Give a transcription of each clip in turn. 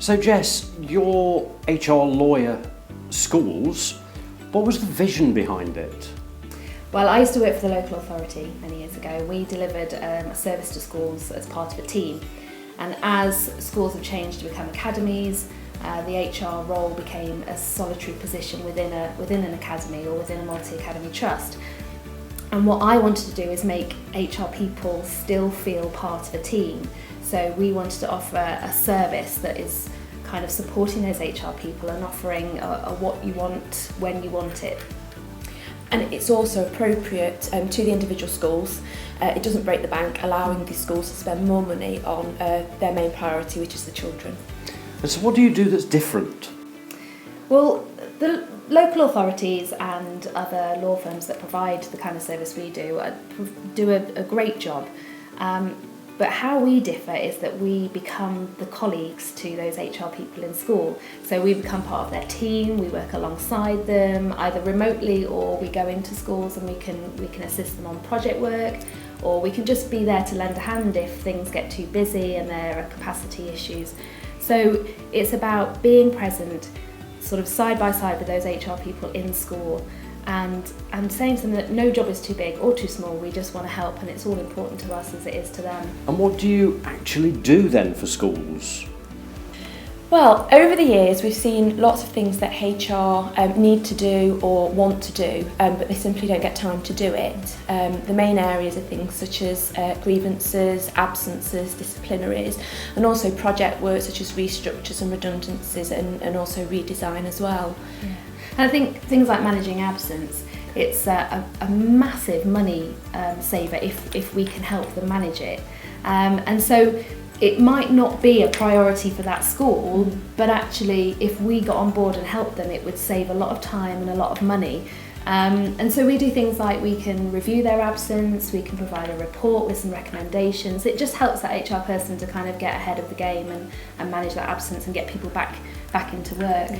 So Jess, your HR lawyer schools, what was the vision behind it? Well, I used to work for the local authority many years ago. We delivered a service to schools as part of a team. And as schools have changed to become academies, the HR role became a solitary position within an academy or within a multi-academy trust. And what I wanted to do is make HR people still feel part of a team. So we wanted to offer a service that is kind of supporting those HR people and offering a what you want when you want it. And it's also appropriate to the individual schools. It doesn't break the bank, allowing these schools to spend more money on their main priority, which is the children. And so what do you do that's different? Well, the local authorities and other law firms that provide the kind of service we do a great job. But how we differ is that we become the colleagues to those HR people in school. So we become part of their team, we work alongside them, either remotely or we go into schools and we can assist them on project work, or we can just be there to lend a hand if things get too busy and there are capacity issues. So it's about being present, sort of side by side with those HR people in school, and saying to them that no job is too big or too small, we just want to help and it's all important to us as it is to them. And what do you actually do then for schools? Well, over the years we've seen lots of things that HR need to do or want to do, but they simply don't get time to do it. The main areas are things such as grievances, absences, disciplinaries, and also project work such as restructures and redundancies and also redesign as well. Yeah. And I think things like managing absence, it's a massive money saver if we can help them manage it. And so it might not be a priority for that school, but actually if we got on board and helped them, it would save a lot of time and a lot of money. And so we do things like we can review their absence, we can provide a report with some recommendations. It just helps that HR person to kind of get ahead of the game and manage that absence and get people back into work.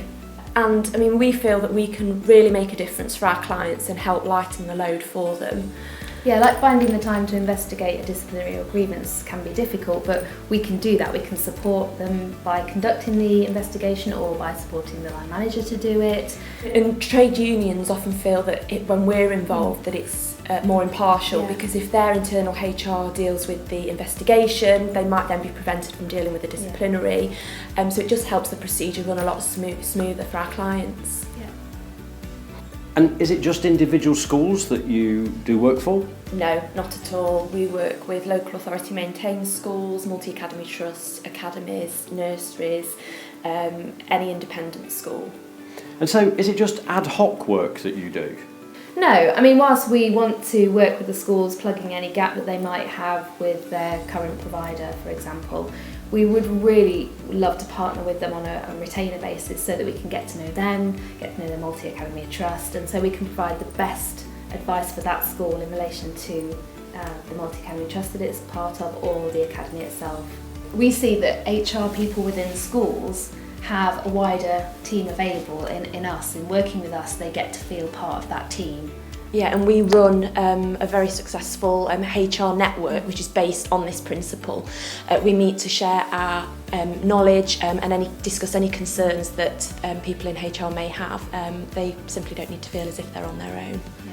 And I mean, we feel that we can really make a difference for our clients and help lighten the load for them. Yeah, like finding the time to investigate a disciplinary or grievance can be difficult, but we can do that. We can support them by conducting the investigation or by supporting the line manager to do it. And trade unions often feel that when we're involved that it's more impartial, because if their internal HR deals with the investigation, they might then be prevented from dealing with the disciplinary. So it just helps the procedure run a lot smoother for our clients. And is it just individual schools that you do work for? No, not at all. We work with local authority maintained schools, multi-academy trusts, academies, nurseries, any independent school. And so is it just ad hoc work that you do? No, I mean, whilst we want to work with the schools plugging any gap that they might have with their current provider, for example, we would really love to partner with them on a retainer basis so that we can get to know them, get to know their multi-academy trust, and so we can provide the best advice for that school in relation to the multi-academy trust that it's part of or the academy itself. We see that HR people within schools have a wider team available in us. In working with us, they get to feel part of that team. Yeah, and we run a very successful HR network which is based on this principle. We meet to share our knowledge and discuss any concerns that people in HR may have. They simply don't need to feel as if they're on their own. Yeah.